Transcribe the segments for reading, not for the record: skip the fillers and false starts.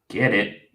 Get it.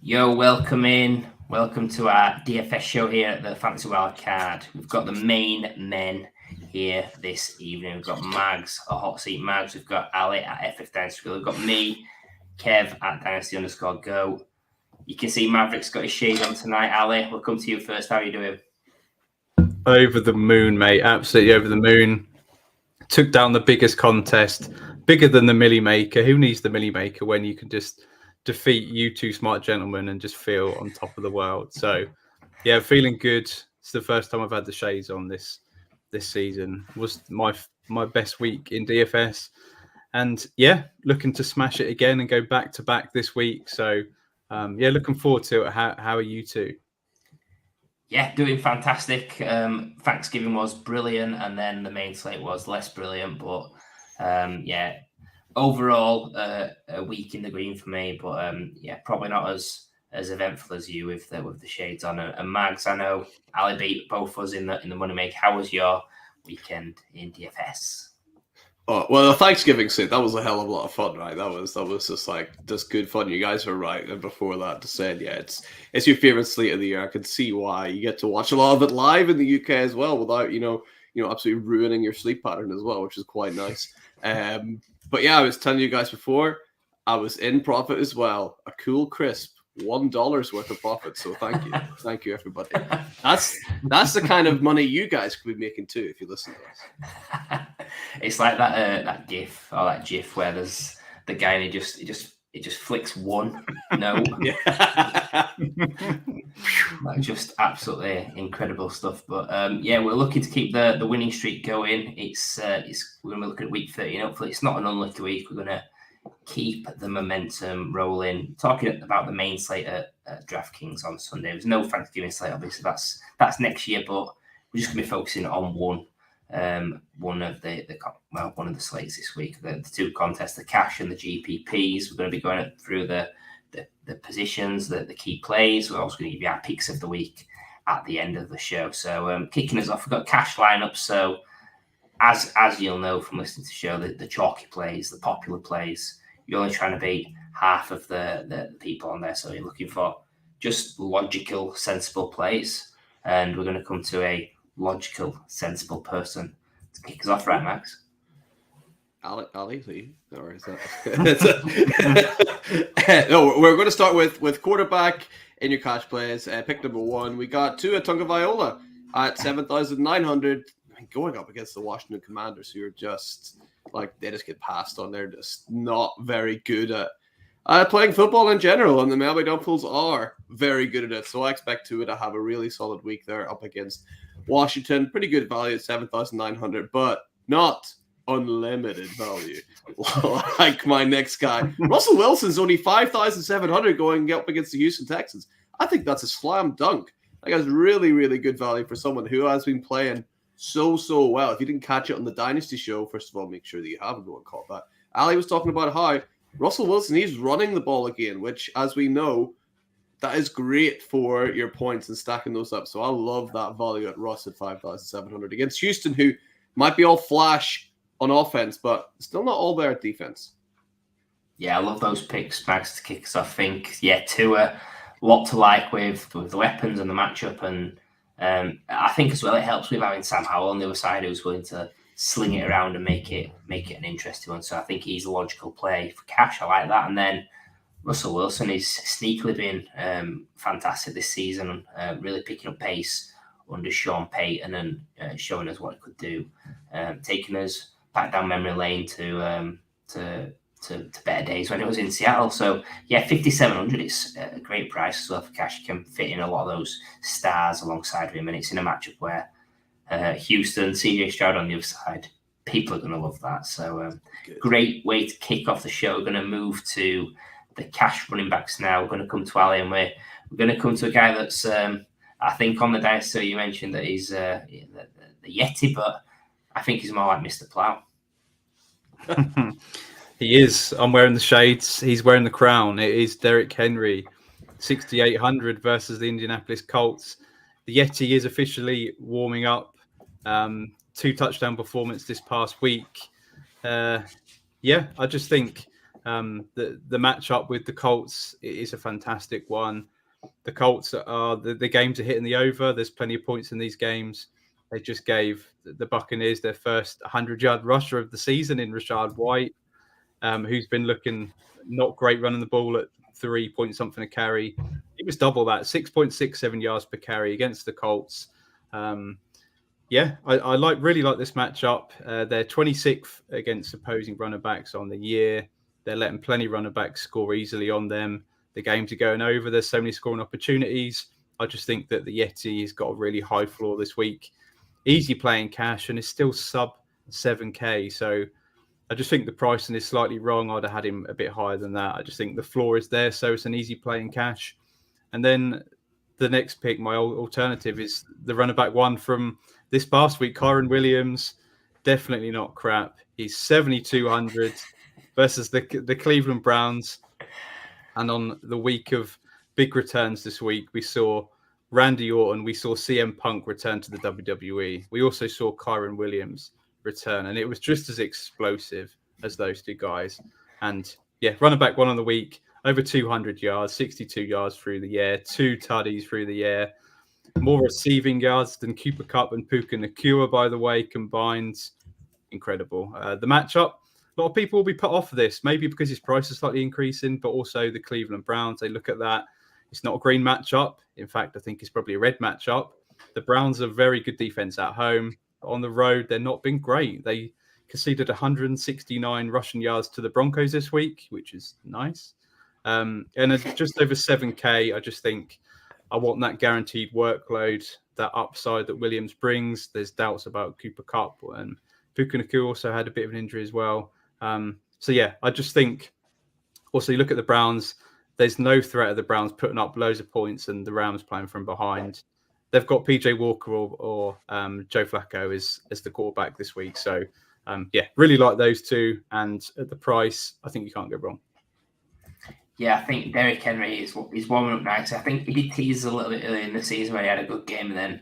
Yo, welcome in. Welcome to our DFS show here at the Fantasy Wildcard. We've got the main men here this evening. We've got Mags, a hot seat Mags. We've got Ali at FF Dynasty. We've got me, Kev at Dynasty_Go. You can see Maverick's got his shades on tonight. Ali, we'll come to you first. How are you doing? Over the moon, mate. Absolutely over the moon. Took down the biggest contest, bigger than the Millie Maker. Who needs the Millie Maker when you can just defeat you two smart gentlemen and just feel on top of the world? So, yeah, feeling good. It's the first time I've had the shades on this season. It was my best week in DFS, and yeah, looking to smash it again and go back to back this week. So, yeah, looking forward to it. How are you two? Yeah, doing fantastic. Thanksgiving was brilliant, and then the main slate was less brilliant, but yeah. Overall, a week in the green for me, but yeah, probably not as eventful as you with the shades on. And Mags, I know Ali beat both of us in the money make. How was your weekend in DFS? Oh well, the Thanksgiving suit, that was a hell of a lot of fun, right? That was just good fun. You guys were right, and before that, to say, yeah, it's your favorite slate of the year. I can see why. You get to watch a lot of it live in the UK as well, without you know absolutely ruining your sleep pattern as well, which is quite nice. But yeah, I was telling you guys before, I was in profit as well. A cool, crisp $1 worth of profit. So thank you. Thank you, everybody. That's the kind of money you guys could be making too if you listen to us. It's like that GIF or that GIF where there's the guy and it just flicks one. No. Like just absolutely incredible stuff. But yeah, we're looking to keep the winning streak going. It's we're going to look at week 13. Hopefully it's not an unlucky week. We're going to keep the momentum rolling. Talking about the main slate at DraftKings on Sunday. There's no Thanksgiving slate, obviously. That's next year, but we're just going to be focusing on one of the slates this week. The two contests, the cash and the GPPs. We're going to be going through the positions, the key plays. We're also going to give you our picks of the week at the end of the show. So kicking us off, we've got cash lineups. So as you'll know from listening to the show, the chalky plays, the popular plays, you're only trying to beat half of the people on there. So you're looking for just logical, sensible plays. And we're going to come to a logical, sensible person to kick us off, right, Max? Ali, please. Or is that? No, we're going to start with quarterback in your cash plays. Pick number one. We got Tua Tagovailoa at 7,900, going up against the Washington Commanders, who are just they just get passed on. They're just not very good at playing football in general, and the Miami Dolphins are very good at it. So I expect Tua to have a really solid week there up against Washington. Pretty good value at 7,900, but not unlimited value like my next guy. Russell Wilson's only 5,700 going up against the Houston Texans. I think that's a slam dunk. That guy's really, really good value for someone who has been playing so well. If you didn't catch it on the Dynasty show, first of all, make sure that you have a go and caught that. Ali was talking about how Russell Wilson, he's running the ball again, which, as we know, that is great for your points and stacking those up. So I love that value at Russ at 5,700 against Houston, who might be all flash on offense, but still not all there at defense. Yeah, I love those picks, Max, to kick us off. I think, yeah, Tua, a lot to like with the weapons and the matchup. And I think as well it helps with having Sam Howell on the other side who's willing to sling it around and make it an interesting one. So I think he's a logical play for cash. I like that. And then Russell Wilson is sneakily been fantastic this season, really picking up pace under Sean Payton and showing us what he could do, taking us back down memory lane to better days when it was in Seattle. So yeah, 5,700 is a great price as well for cash. You can fit in a lot of those stars alongside him, and it's in a matchup where Houston, CJ Stroud on the other side, people are going to love that. So great way to kick off the show. We're going to move to the cash running backs now. We're going to come to Ali, and we're going to come to a guy that's I think on the dinosaur you mentioned that he's the Yeti, but I think he's more like Mr. Plow. He is. I'm wearing the shades. He's wearing the crown. It is Derrick Henry, 6,800 versus the Indianapolis Colts. The Yeti is officially warming up. 2 touchdown performance this past week. I just think the matchup with the Colts is a fantastic one. The Colts the games are hitting the over. There's plenty of points in these games. They just gave the Buccaneers their first 100-yard rusher of the season in Rachaad White, who's been looking not great running the ball at 3 point something a carry. It was double that, 6.67 yards per carry against the Colts. I really like this matchup. They're 26th against opposing running backs on the year. They're letting plenty of running backs score easily on them. The games are going over. There's so many scoring opportunities. I just think that the Yeti has got a really high floor this week. Easy playing cash and is still sub 7K. So I just think the pricing is slightly wrong. I'd have had him a bit higher than that. I just think the floor is there, so it's an easy play in cash. And then the next pick, my alternative, is the running back one from this past week, Kyren Williams. Definitely not crap. He's 7,200 versus the Cleveland Browns. And on the week of big returns this week, we saw Randy Orton, we saw CM Punk return to the WWE. We also saw Kyren Williams return, and it was just as explosive as those 2 guys. And running back one on the week, over 200 yards, 62 yards through the air, 2 tutties through the air, more receiving yards than Cooper Kupp and Puka Nacua, by the way, combined. Incredible. The matchup, a lot of people will be put off of this, maybe because his price is slightly increasing, but also the Cleveland Browns, they look at that. It's not a green matchup. In fact, I think it's probably a red matchup. The Browns are very good defense at home. On the road, they're not been great. They conceded 169 rushing yards to the Broncos this week, which is nice. And just over 7K, I just think I want that guaranteed workload, that upside that Williams brings. There's doubts about Cooper Kupp, and Puka Nacua also had a bit of an injury as well. I just think also you look at the Browns, there's no threat of the Browns putting up loads of points and the Rams playing from behind. They've got PJ Walker or Joe Flacco as the quarterback this week. So, really like those 2. And at the price, I think you can't go wrong. Yeah, I think Derrick Henry is warming up nice. I think he did tease a little bit earlier in the season where he had a good game and then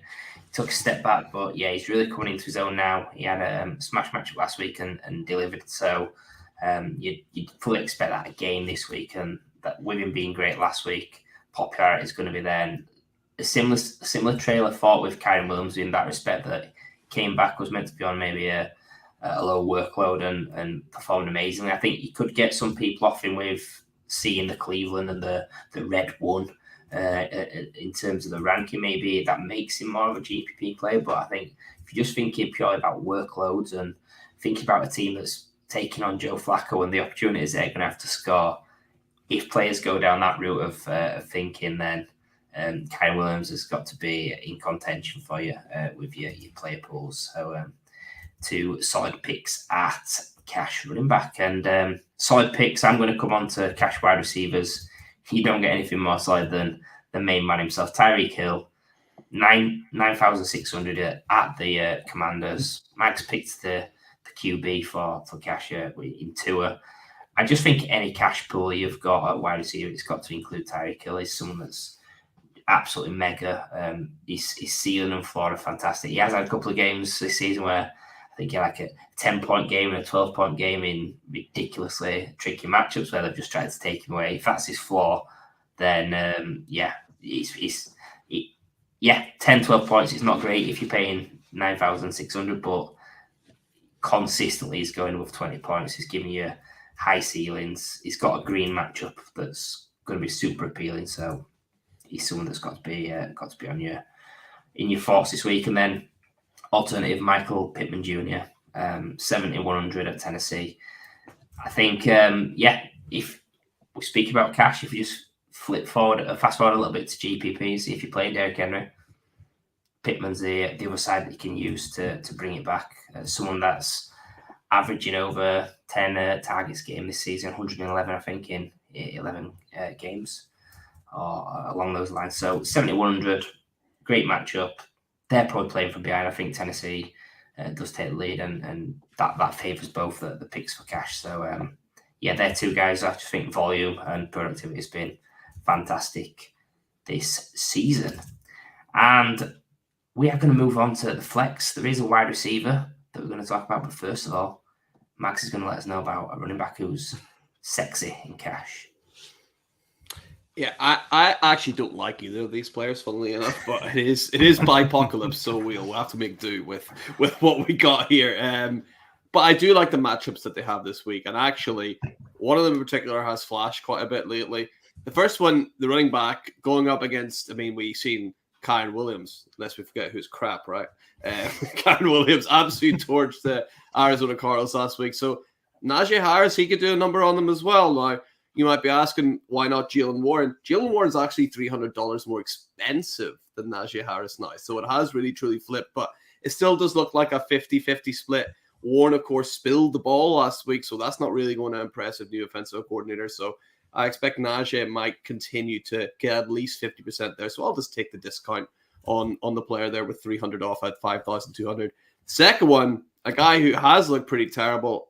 took a step back. But yeah, he's really coming into his own now. He had a smash matchup last week and delivered. So you'd fully expect that again this week. And that with him being great last week, popularity is going to be there. And a similar trail of thought with Kyren Williams in that respect, that came back, was meant to be on maybe a low workload and performed amazingly. I think you could get some people off him with seeing the Cleveland and the red one in terms of the ranking. Maybe that makes him more of a GPP player. But I think if you're just thinking purely about workloads and thinking about a team that's taking on Joe Flacco and the opportunities they're going to have to score, if players go down that route of thinking, then Kyren Williams has got to be in contention for you with your player pools. So 2 solid picks at cash running back, and solid picks. I'm going to come on to cash wide receivers. You don't get anything more solid than the main man himself, Tyreek Hill, 9,600 at the Commanders. Max picked the QB for cash in Tua. I just think any cash pool you've got at wide receiver, it's got to include Tyreek Hill. He's someone that's absolutely mega. His ceiling and floor are fantastic. He has had a couple of games this season where I think he had like a 10-point game and a 12-point game in ridiculously tricky matchups where they've just tried to take him away. If that's his floor, then 10, 12 points is not great if you're paying 9,600, but consistently he's going with 20 points. He's giving you high ceilings. He's got a green matchup that's going to be super appealing. So he's someone that's got to be on in your thoughts this week. And then alternative Michael Pittman Jr. 7,100 at Tennessee. I think if we speak about cash, if you just fast forward a little bit to GPPs, if you're playing Derrick Henry, Pittman's the other side that you can use to bring it back. Someone that's averaging over 10 targets game this season, 111 I think in 11 games or along those lines. So 7,100, great matchup. They're probably playing from behind. I think Tennessee does take the lead, and that favours both the picks for cash. So, they're two guys. I just think volume and productivity has been fantastic this season. And we are going to move on to the flex. There is a wide receiver that we're going to talk about, but first of all, Max is going to let us know about a running back who's sexy in cash. Yeah, I actually don't like either of these players, funnily enough, but it is Bipocalypse, so we'll have to make do with what we got here. But I do like the matchups that they have this week, and actually, one of them in particular has flashed quite a bit lately. The first one, the running back, going up against, we've seen Kyren Williams, unless we forget who's crap, right? Kyren Williams absolutely torched the Arizona Cardinals last week, so Najee Harris, he could do a number on them as well. Now, you might be asking, why not Jaylen Warren? Jaylen Warren's actually $300 more expensive than Najee Harris now. So it has really, truly flipped. But it still does look like a 50-50 split. Warren, of course, spilled the ball last week. So that's not really going to impress a new offensive coordinator. So I expect Najee might continue to get at least 50% there. So I'll just take the discount on the player there with 300 off at 5,200. Second one, a guy who has looked pretty terrible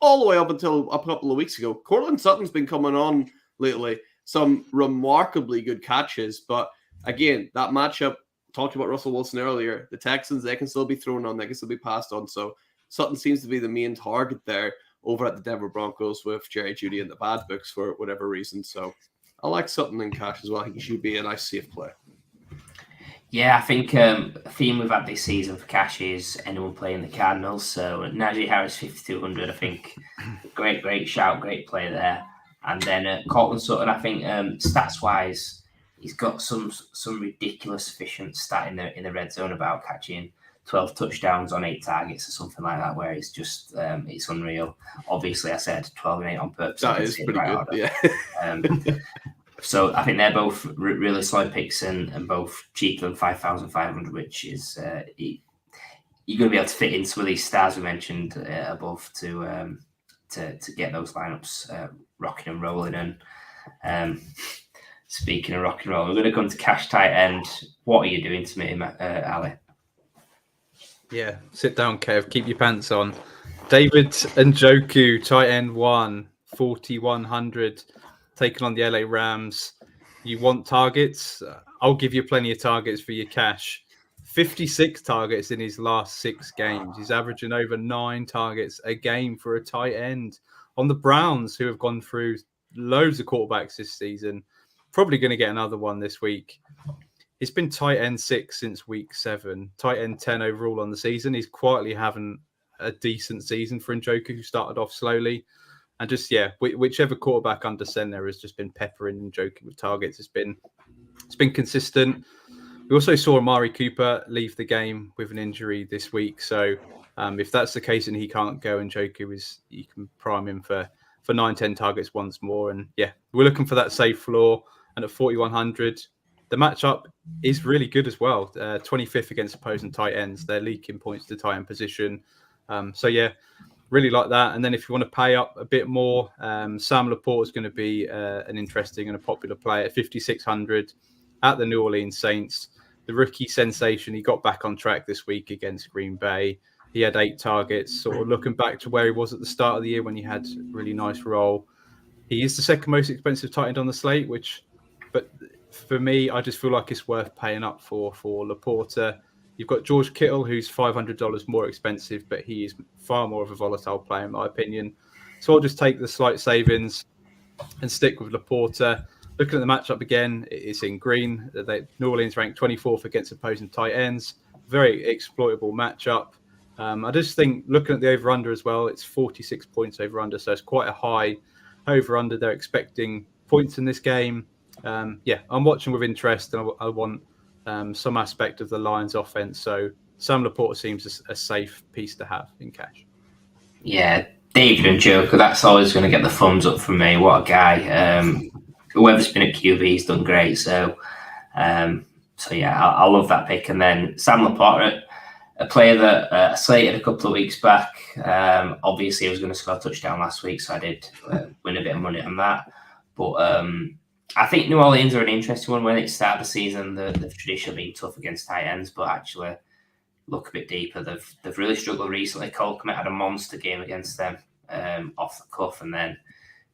all the way up until a couple of weeks ago. Cortland Sutton's been coming on lately. Some remarkably good catches. But again, that matchup, talked about Russell Wilson earlier, the Texans, they can still be thrown on. They can still be passed on. So Sutton seems to be the main target there over at the Denver Broncos with Jerry Jeudy in the bad books for whatever reason. So I like Sutton in cash as well. I think he should be a nice safe play. Yeah, I think a theme we've had this season for cash is anyone playing the Cardinals. So Najee Harris, 5,200, I think. Great shout, great play there. And then Cortland Sutton, I think stats-wise, he's got some ridiculous efficient stat in the red zone about catching 12 touchdowns on 8 targets or something like that, where it's just, it's unreal. Obviously, I said 12 and 8 on purpose. That is pretty good, yeah. So I think they're both really solid picks and both cheaper than 5,500, which is you're going to be able to fit in some of these stars we mentioned above to get those lineups rocking and rolling. And speaking of rock and roll, we're going to come to cash tight end. What are you doing to me, Ali? Yeah, sit down, Kev. Keep your pants on. David Njoku, tight end 1, 4,100. Taking on the LA Rams. You want targets? I'll give you plenty of targets for your cash. 56 targets in his last 6 games. He's averaging over 9 targets a game for a tight end. On the Browns, who have gone through loads of quarterbacks this season, probably going to get another one this week. He's been tight end 6 since week 7, tight end 10 overall on the season. He's quietly having a decent season for Njoku, who started off slowly. And just, whichever quarterback under center has just been peppering Njoku with targets. It's been consistent. We also saw Amari Cooper leave the game with an injury this week. So if that's the case and he can't go, Njoku you can prime him for 9-10 targets once more. And we're looking for that safe floor. And at 4,100, the matchup is really good as well. 25th against opposing tight ends. They're leaking points to tight end position. Really like that. And then if you want to pay up a bit more, Sam Laporte is going to be an interesting and a popular play at 5,600 at the New Orleans Saints. The rookie sensation, he got back on track this week against Green Bay. He had 8 targets, sort of looking back to where he was at the start of the year when he had a really nice role. He is the second most expensive tight end on the slate, but for me, I just feel like it's worth paying up for Laporte. You've got George Kittle, who's $500 more expensive, but he is far more of a volatile player, in my opinion. So I'll just take the slight savings and stick with Laporte. Looking at the matchup again, it's in green. New Orleans ranked 24th against opposing tight ends. Very exploitable matchup. I just think, looking at the over-under as well, it's 46 points over-under, so it's quite a high over-under. They're expecting points in this game. I'm watching with interest, and I want some aspect of the Lions offense. So Sam Laporte seems a safe piece to have in cash. Yeah, David Njoku, that's always going to get the thumbs up from me. What a guy. Whoever's been at QB, he's done great. So I love that pick. And then Sam Laporte, a player that I slated a couple of weeks back. Obviously, he was going to score a touchdown last week, so I did win a bit of money on that. But I think New Orleans are an interesting one. When it started the season, they've traditionally been tough against tight ends, but actually look a bit deeper. They've really struggled recently. Cole Kmet had a monster game against them off the cuff, and then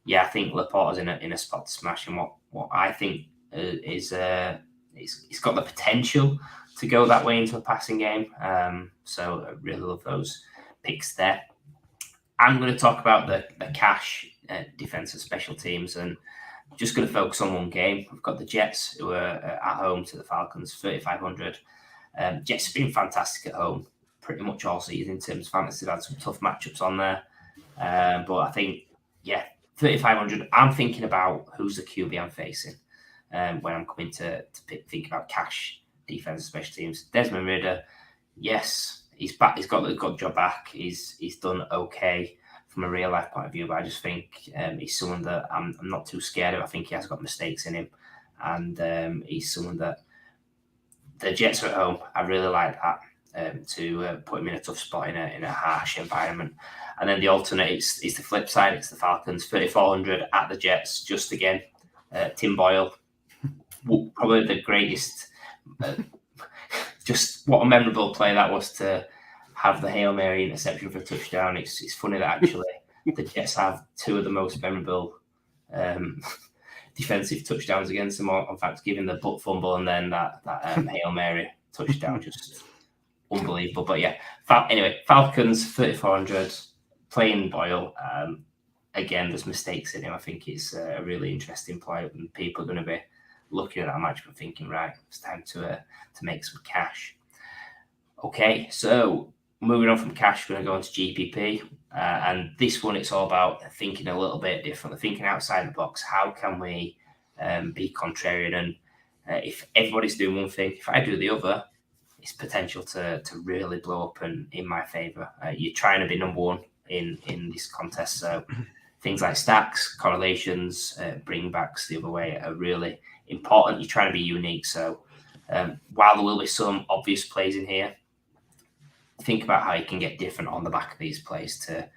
I think Laporta's in a spot to smash. And what I think is he's got the potential to go that way into a passing game. So I really love those picks there. I'm going to talk about the cash defensive special teams, and just going to focus on one game. We've got the Jets, who are at home to the Falcons, 3,500. Jets have been fantastic at home pretty much all season in terms of fantasy. They've had some tough matchups on there. But I think, 3,500, I'm thinking about who's the QB I'm facing when I'm coming to think about cash defense, special teams. Desmond Ridder, yes, he's back. He's got the good job back. He's done okay from a real life point of view, but I just think he's someone that I'm not too scared of. I think he has got mistakes in him, and he's someone that the Jets are at home. I really like that to put him in a tough spot in a harsh environment. And then the alternate is the flip side. It's the Falcons, 3,400 at the Jets. Just again, Tim Boyle, probably the greatest. Just what a memorable play that was to have the Hail Mary interception for a touchdown. It's funny that actually the Jets have two of the most memorable defensive touchdowns against them. In fact, giving the butt fumble and then that Hail Mary touchdown, just unbelievable. But anyway, Falcons 3,400 playing Boyle. Again, there's mistakes in him. I think it's a really interesting play, and people are going to be looking at that match and thinking, right, it's time to make some cash. Okay, so moving on from cash, we're going to go on to GPP. And this one, it's all about thinking a little bit differently, thinking outside the box. How can we be contrarian? And if everybody's doing one thing, if I do the other, it's potential to really blow up and in my favour. You're trying to be number one in this contest. So things like stacks, correlations, bringbacks the other way are really important. You're trying to be unique. So while there will be some obvious plays in here, think about how you can get different on the back of these plays to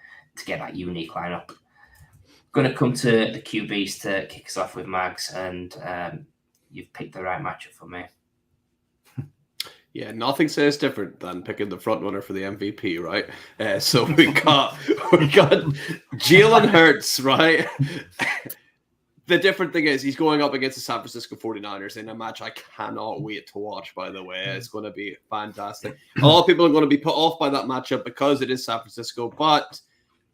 get that unique lineup. Going to come to the QBs to kick us off with, Mags, and you've picked the right matchup for me. Yeah, nothing says different than picking the front runner for the MVP, right? So we got Jalen Hurts, right? The different thing is he's going up against the San Francisco 49ers in a match I cannot wait to watch, by the way. It's going to be fantastic. A lot of people are going to be put off by that matchup because it is San Francisco. But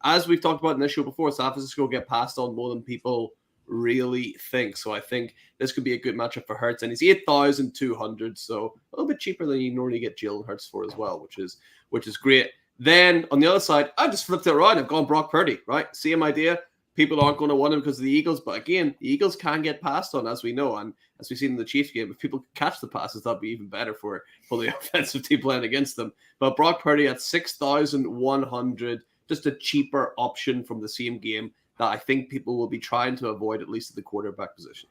as we've talked about in this show before, San Francisco get passed on more than people really think. So I think this could be a good matchup for Hurts. And he's 8,200, so a little bit cheaper than you normally get Jalen Hurts for as well, which is great. Then on the other side, I just flipped it around. I've gone Brock Purdy, right? Same idea. People aren't going to want him because of the Eagles. But again, the Eagles can get passed on, as we know. And as we've seen in the Chiefs game, if people catch the passes, that'd be even better for the offensive team playing against them. But Brock Purdy at 6,100, just a cheaper option from the same game that I think people will be trying to avoid, at least at the quarterback position.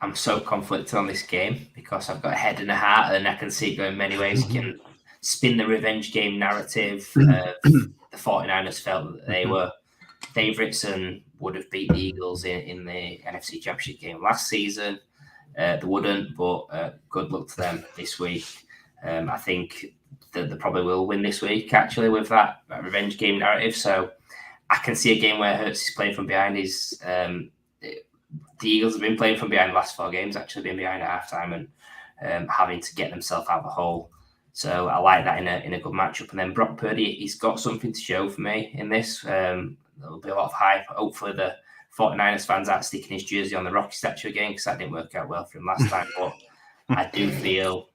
I'm so conflicted on this game because I've got a head and a heart, and I can see it going many ways. You can spin the revenge game narrative. The 49ers felt that they were favourites and would have beat the Eagles in the NFC Championship game last season. They wouldn't, but good luck to them this week. I think that they probably will win this week, actually, with that revenge game narrative. So I can see a game where Hurts is playing from behind. The Eagles have been playing from behind the last 4 games, actually been behind at halftime and having to get themselves out of the hole. So I like that in a good matchup. And then Brock Purdy, he's got something to show for me in this. There'll be a lot of hype. Hopefully the 49ers fans aren't sticking his jersey on the Rocky statue again, because that didn't work out well for him last time. But I feel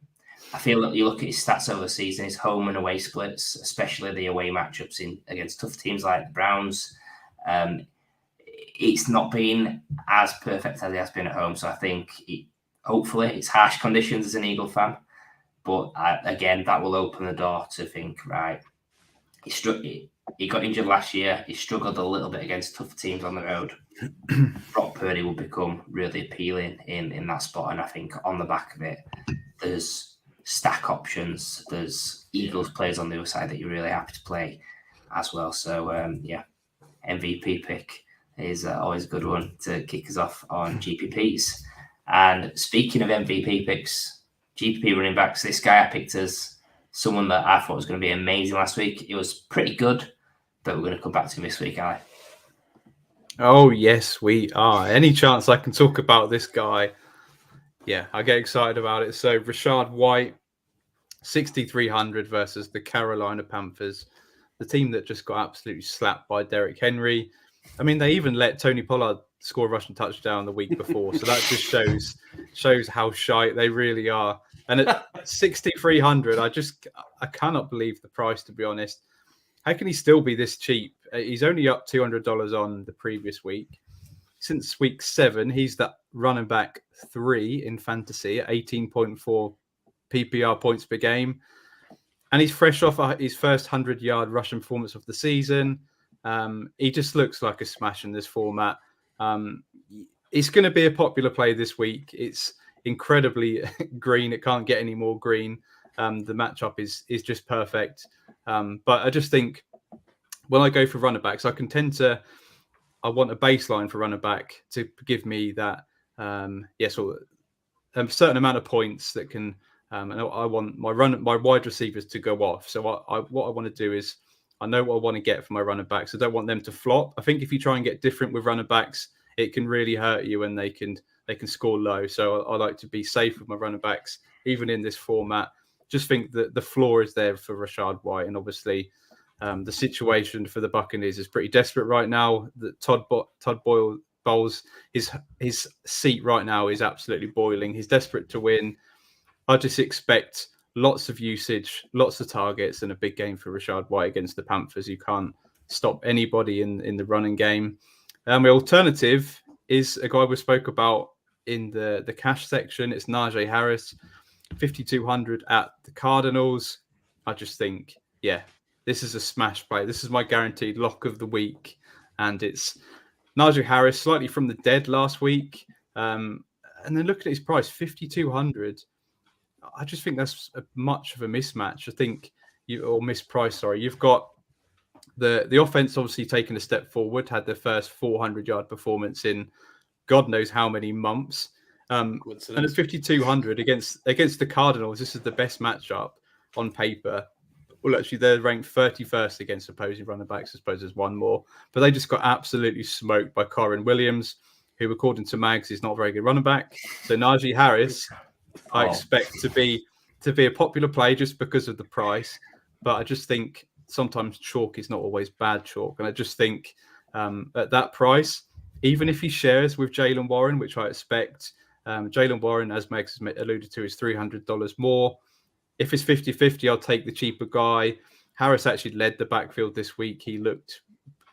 that you look at his stats over the season, his home and away splits, especially the away matchups against tough teams like the Browns. It's not been as perfect as it has been at home. So I think hopefully it's harsh conditions as an Eagle fan. But again, that will open the door to think, right, he got injured last year. He struggled a little bit against tough teams on the road. Brock Purdy will become really appealing in that spot. And I think on the back of it, there's stack options. There's Eagles players on the other side that you're really happy to play as well. So, MVP pick is always a good one to kick us off on GPPs. And speaking of MVP picks, GPP running backs, this guy I picked as someone that I thought was going to be amazing last week. It was pretty good, but we're going to come back to him this week, Ali. Oh, yes, we are. Any chance I can talk about this guy? Yeah, I get excited about it. So Rachaad White, 6,300 versus the Carolina Panthers, the team that just got absolutely slapped by Derrick Henry. I mean, they even let Tony Pollard score a rushing touchdown the week before. So that just shows how shite they really are. And at 6,300, I cannot believe the price, to be honest. How can he still be this cheap? He's only up $200 on the previous week. Since week 7, he's the running back 3 in fantasy at 18.4 PPR points per game. And he's fresh off his first 100-yard rushing performance of the season. He just looks like a smash in this format. It's going to be a popular play this week. It's incredibly green. It can't get any more green. The matchup is just perfect. But I just think when I go for running backs, I want a baseline for running back to give me that, a certain amount of points that can, and I want my wide receivers to go off. So what I want to do is I know what I want to get from my running backs. I don't want them to flop. I think if you try and get different with running backs, it can really hurt you and they can score low. So I like to be safe with my running backs, even in this format. Just think that the floor is there for Rachaad White, and obviously the situation for the Buccaneers is pretty desperate right now. That Todd Bowles, his seat right now is absolutely boiling. He's desperate to win. I just expect lots of usage, lots of targets, and a big game for Rachaad White against the Panthers. You can't stop anybody in the running game. The alternative is a guy we spoke about in the cash section. It's Najee Harris, 5,200 at the Cardinals. I just think, this is a smash play. This is my guaranteed lock of the week. And it's Najee Harris, slightly from the dead last week. And then look at his price, 5,200. I just think that's much of a mismatch. I think misprice, sorry. You've got the offense obviously taken a step forward, had their first 400-yard performance in God knows how many months. And at 5,200 against the Cardinals, this is the best matchup on paper. Well, actually, they're ranked 31st against opposing running backs. I suppose there's one more. But they just got absolutely smoked by Kyren Williams, who, according to Mags, is not a very good running back. So Najee Harris, I expect to be a popular play just because of the price. But I just think sometimes chalk is not always bad chalk. And I just think at that price, even if he shares with Jaylen Warren, which I expect, Jaylen Warren, as Megs has alluded to, is $300 more. If it's 50-50, I'll take the cheaper guy. Harris actually led the backfield this week. He looked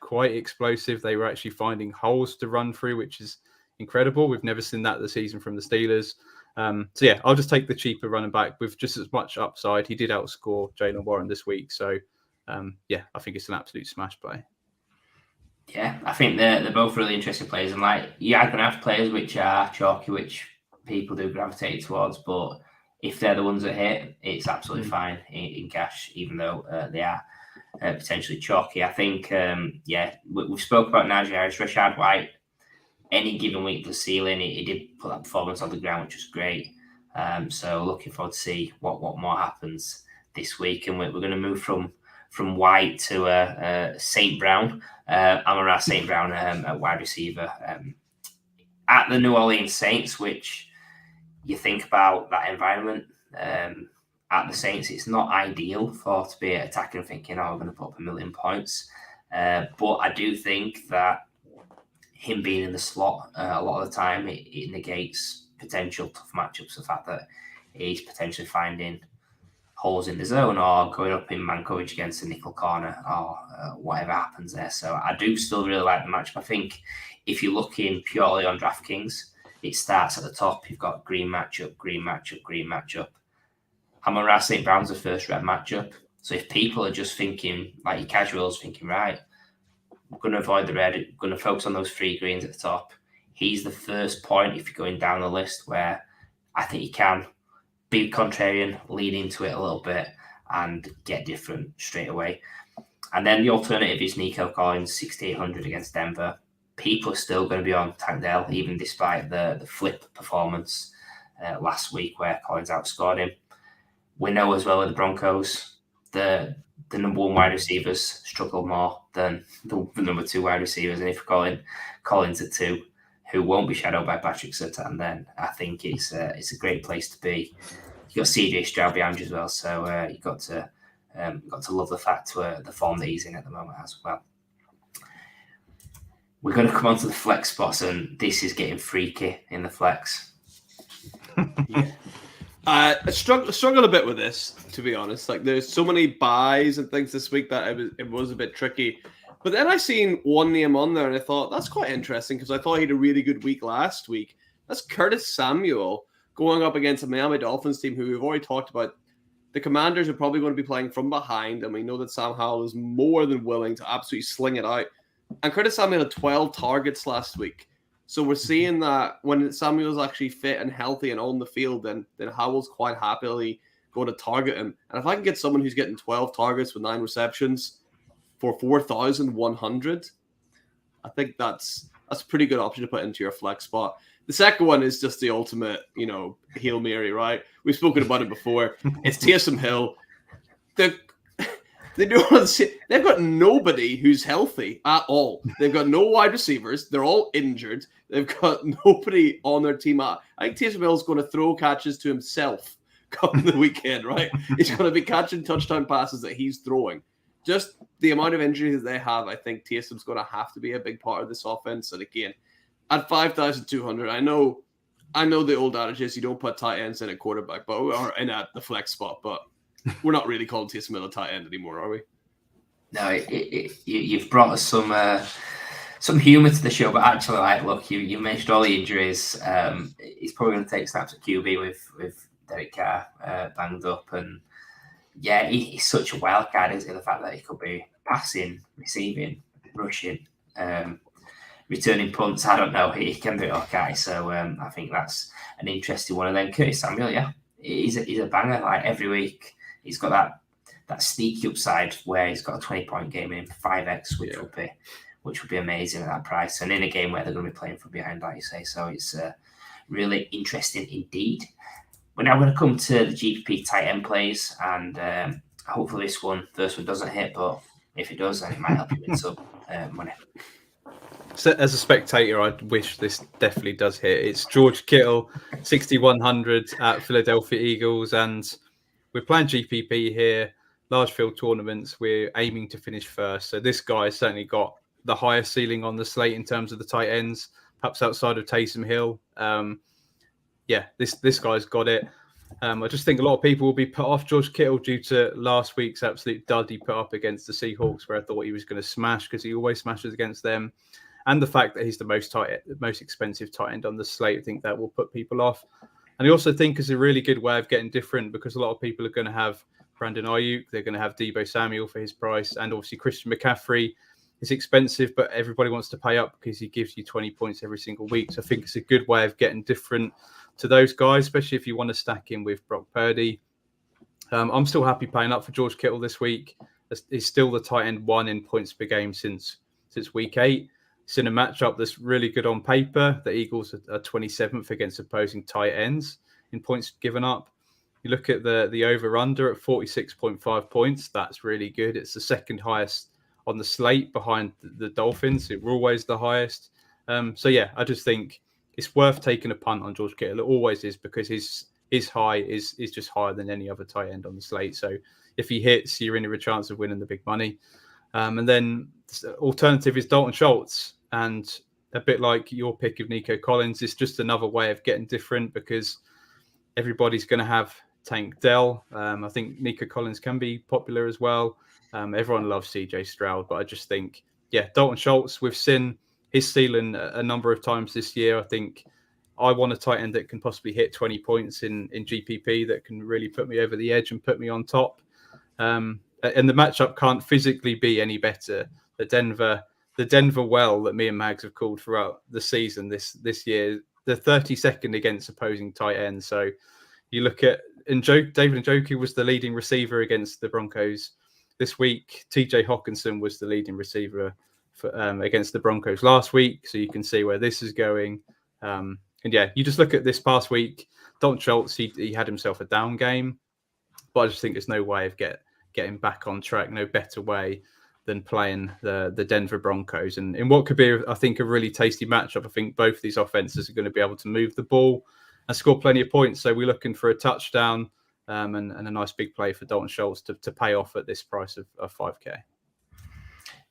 quite explosive. They were actually finding holes to run through, which is incredible. We've never seen that this season from the Steelers. I'll just take the cheaper running back with just as much upside. He did outscore Jaylen Warren this week. So, I think it's an absolute smash play. Yeah, I think they're both really interesting players. And you are going to have players which are chalky, which people do gravitate towards. But if they're the ones that hit, it's absolutely fine in cash, even though they are potentially chalky. I think, we spoke about Najee Harris, Rachaad White. Any given week, the ceiling, he did put that performance on the ground, which was great. So looking forward to see what more happens this week. And we're going to move from White to St. Brown. Amon-Ra St. Brown at wide receiver at the New Orleans Saints, which you think about that environment at the Saints, it's not ideal to be attacking and thinking, we're going to put up 1 million points. But I do think that him being in the slot a lot of the time, it negates potential tough matchups. The fact that he's potentially finding holes in the zone or going up in man coverage against a nickel corner or whatever happens there. So I do still really like the matchup. I think if you're looking purely on DraftKings, it starts at the top. You've got green matchup, green matchup, green matchup. Amon-Ra St. Brown's the first red matchup. So if people are just thinking, like your casuals, thinking, right, I'm going to avoid the red, I'm going to focus on those 3 greens at the top. He's the first point if you're going down the list where I think you can be contrarian, lean into it a little bit and get different straight away. And then the alternative is Nico Collins, 6,800 against Denver. people are still going to be on Tank Dell, even despite the flip performance last week where Collins outscored him. We know as well with the Broncos, the number one wide receivers struggle more than the number two wide receivers. And if you're calling Collins at 2, who won't be shadowed by Patrick Surtain, then I think it's a great place to be. You got CJ Stroud behind you as well, so you got to love the fact the form that he's in at the moment as well. We're going to come on to the flex spots, and this is getting freaky in the flex. Yeah. I struggled a bit with this, to be honest. Like, there's so many buys and things this week that it was a bit tricky. But then I seen one name on there, and I thought, that's quite interesting, because I thought he had a really good week last week. That's Curtis Samuel going up against a Miami Dolphins team who we've already talked about. The Commanders are probably going to be playing from behind, and we know that Sam Howell is more than willing to absolutely sling it out. And Curtis Samuel had 12 targets last week. So we're seeing that when Samuel's actually fit and healthy and on the field, then Howell's quite happily going to target him. And if I can get someone who's getting 12 targets with 9 receptions for 4,100, I think that's a pretty good option to put into your flex spot. The second one is just the ultimate, Hail Mary, right? We've spoken about it before. It's Taysom Hill. They've got nobody who's healthy at all. They've got no wide receivers. They're all injured. They've got nobody on their team. I think Taysom Hill is going to throw catches to himself come the weekend, right? He's going to be catching touchdown passes that he's throwing. Just the amount of injuries that they have, I think Taysom's going to have to be a big part of this offense. And again, at 5,200, I know the old adage is you don't put tight ends in at quarterback, or in at the flex spot, but we're not really calling Taysom Hill a tight end anymore, are we? No, you've brought us some humour to the show, but actually, look, you mentioned all the injuries. He's probably going to take snaps at QB with Derek Carr banged up, and yeah, he's such a wild card, isn't he? The fact that he could be passing, receiving, rushing, returning punts. I don't know. He can do it okay. So I think that's an interesting one. And then Curtis Samuel, yeah, he's a banger. Like every week, he's got that sneaky upside where he's got a 20-point game in 5x, which would be amazing at that price. And in a game where they're going to be playing from behind, like you say. So it's really interesting indeed. We're now going to come to the GPP tight end plays, and hopefully this first one doesn't hit, but if it does, then it might help you win some money. So as a spectator, I wish this definitely does hit. It's George Kittle, 6,100 at Philadelphia Eagles, and we're playing GPP here, large field tournaments. We're aiming to finish first. So this guy has certainly got the highest ceiling on the slate in terms of the tight ends, perhaps outside of Taysom Hill. This guy's got it. I just think a lot of people will be put off George Kittle due to last week's absolute dud he put up against the Seahawks, where I thought he was going to smash because he always smashes against them. And the fact that he's the most expensive tight end on the slate, I think that will put people off. And I also think it's a really good way of getting different, because a lot of people are going to have Brandon Ayuk, they're going to have Deebo Samuel for his price, and obviously Christian McCaffrey is expensive, but everybody wants to pay up because he gives you 20 points every single week. So I think it's a good way of getting different to those guys, especially if you want to stack in with Brock Purdy. I'm still happy paying up for George Kittle this week. He's still the tight end 1 in points per game since week 8. It's in a matchup that's really good on paper. The Eagles are 27th against opposing tight ends in points given up. You look at the over-under at 46.5 points. That's really good. It's the second highest on the slate behind the Dolphins. It were always the highest. I just think it's worth taking a punt on George Kittle. It always is, because his high is just higher than any other tight end on the slate. So if he hits, you're in a chance of winning the big money. And then alternative is Dalton Schultz. And a bit like your pick of Nico Collins, it's just another way of getting different, because everybody's going to have Tank Dell. I think Nico Collins can be popular as well. Everyone loves CJ Stroud, but I just think, Dalton Schultz, we've seen his ceiling a number of times this year. I think I want a tight end that can possibly hit 20 points in GPP that can really put me over the edge and put me on top. And the matchup can't physically be any better. The Denver well that me and Mags have called throughout the season this year, the 32nd against opposing tight ends. So you look at David Njoku was the leading receiver against the Broncos this week. TJ Hawkinson was the leading receiver against the Broncos last week, so you can see where this is going. And yeah, you just look at this past week. Dalton Schultz, he had himself a down game, but I just think there's no way of getting back on track, no better way than playing the Denver Broncos. And in what could be, I think, a really tasty matchup, I think both these offenses are going to be able to move the ball and score plenty of points. So we're looking for a touchdown and a nice big play for Dalton Schultz to pay off at this price of 5K.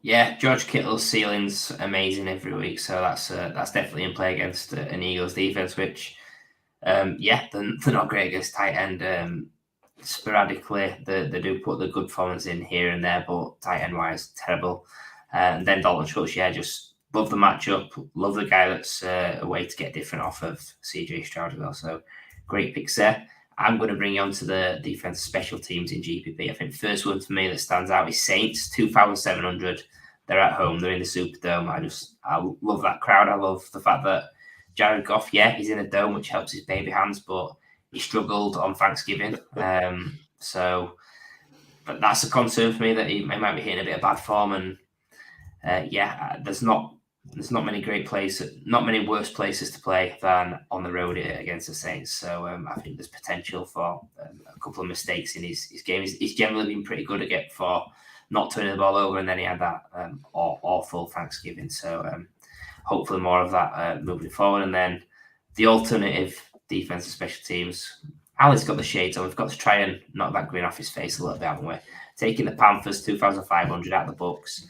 Yeah, George Kittle's ceiling's amazing every week, so that's definitely in play against an Eagles defense, which, they're not great against tight end. Sporadically, they do put the good performance in here and there, but tight end wise, terrible. And then Dalton Schultz, just love the matchup, love the guy that's a way to get different off of CJ Stroud as well. So great picks there. I'm going to bring you on to the defense special teams in GPP. I think the first one for me that stands out is Saints, 2,700. They're at home. They're in the Superdome. I love that crowd. I love the fact that Jared Goff, he's in a dome, which helps his baby hands, but he struggled on Thanksgiving. But that's a concern for me that he might be hitting a bit of bad form. And there's not many great places, not many worse places to play than on the road against the Saints. So I think there's potential for a couple of mistakes in his game. He's generally been pretty good for not turning the ball over, and then he had that awful Thanksgiving. So hopefully more of that moving forward. And then the alternative defensive special teams, Ali's got the shades on. We've got to try and knock that grin off his face a little bit, haven't we? Taking the Panthers, 2,500 out of the books.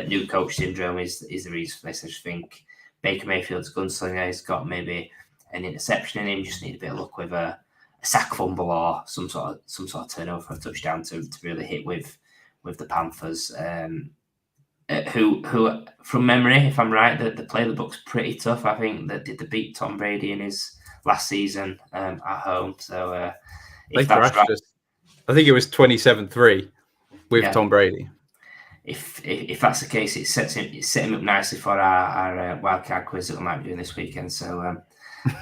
New coach syndrome is the reason for this. I just think Baker Mayfield's gunslinger. He's got maybe an interception in him. Just need a bit of luck with a sack fumble or some sort of turnover for a touchdown to really hit with the Panthers. Who from memory, if I'm right, they play the Bucs pretty tough. I think that did they beat Tom Brady in his last season at home. So if that's right, I think it was 27-3 with Tom Brady. If that's the case, it set him up nicely for our wildcard quiz that we might be doing this weekend. So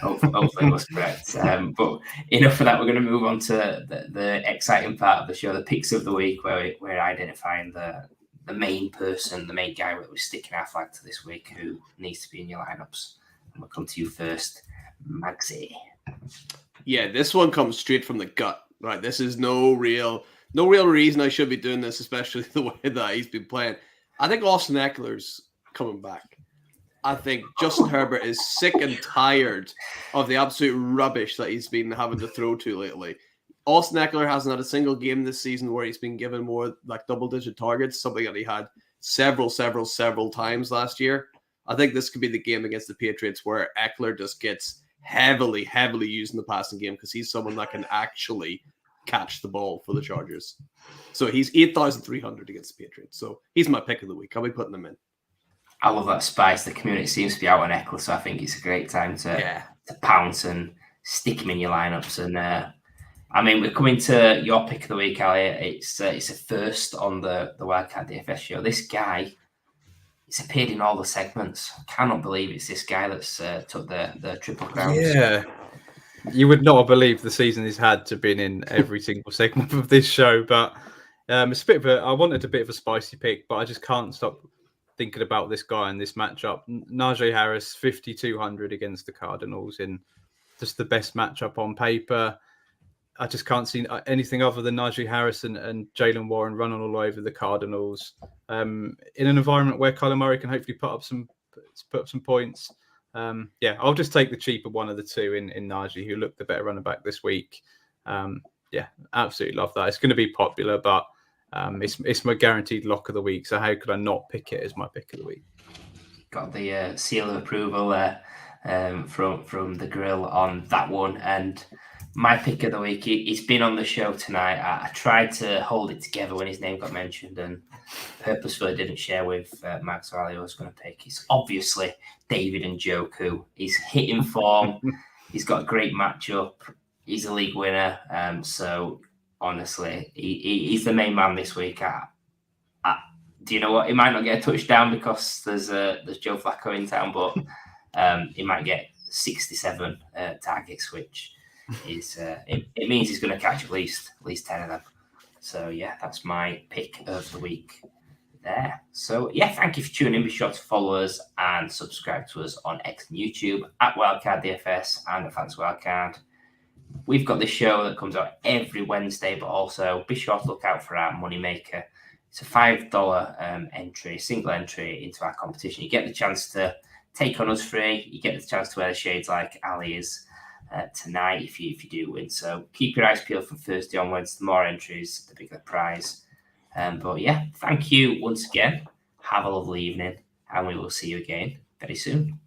hopefully it was correct. But enough of that. We're going to move on to the exciting part of the show, the picks of the week, where we're identifying the main person, the main guy that was sticking our flag to this week, who needs to be in your lineups. And we'll come to you first, Magsy. Yeah, this one comes straight from the gut. Right, this is no real reason I should be doing this, especially the way that he's been playing. I think Austin Eckler's coming back. I think Justin Herbert is sick and tired of the absolute rubbish that he's been having to throw to lately. Austin Eckler hasn't had a single game this season where he's been given more like double-digit targets, something that he had several times last year. I think this could be the game against the Patriots where Eckler just gets heavily used in the passing game because he's someone that can actually catch the ball for the Chargers. So he's 8,300 against the Patriots. So he's my pick of the week. I'll be putting him in. I love that spice. The community seems to be out on Eckler, so I think it's a great time to pounce and stick him in your lineups. And we're coming to your pick of the week, Ali. It's a first on the Wildcard DFS show. This guy, he's appeared in all the segments. I cannot believe it's this guy that's took the Triple Crowns. Yeah. You would not believe the season he's had to been in every single segment of this show, but it's a bit of I wanted a bit of a spicy pick, but I just can't stop thinking about this guy in this matchup. Najee Harris, 5,200 against the Cardinals in just the best matchup on paper. I just can't see anything other than Najee Harris and Jalen Warren running all over the Cardinals in an environment where Kyler Murray can hopefully put up some points. I'll just take the cheaper one of the two in Najee, who looked the better running back this week. Absolutely love that. It's going to be popular, but it's my guaranteed lock of the week. So how could I not pick it as my pick of the week? Got the seal of approval there from the grill on that one. And my pick of the week, he's been on the show tonight. I tried to hold it together when his name got mentioned and purposefully didn't share with Max or Ali who I was going to pick. It's obviously David Njoku. He's hitting form. He's got a great matchup. He's a league winner. So honestly, he's the main man this week. Do you know what? He might not get a touchdown because there's Joe Flacco in town, but he might get 67 targets, which is it means he's going to catch at least 10 of them. So yeah, that's my pick of the week there. So yeah, thank you for tuning in. Be sure to follow us and subscribe to us on X and YouTube at Wildcard DFS and the Fantasy Wildcard. We've got this show that comes out every Wednesday, but also be sure to look out for our Moneymaker. It's a $5 entry, single entry into our competition. You get the chance to take on us free. You get the chance to wear the shades like Ali is tonight if you do win. So keep your eyes peeled from Thursday onwards. The more entries, the bigger the prize. But yeah, thank you once again. Have a lovely evening, and we will see you again very soon.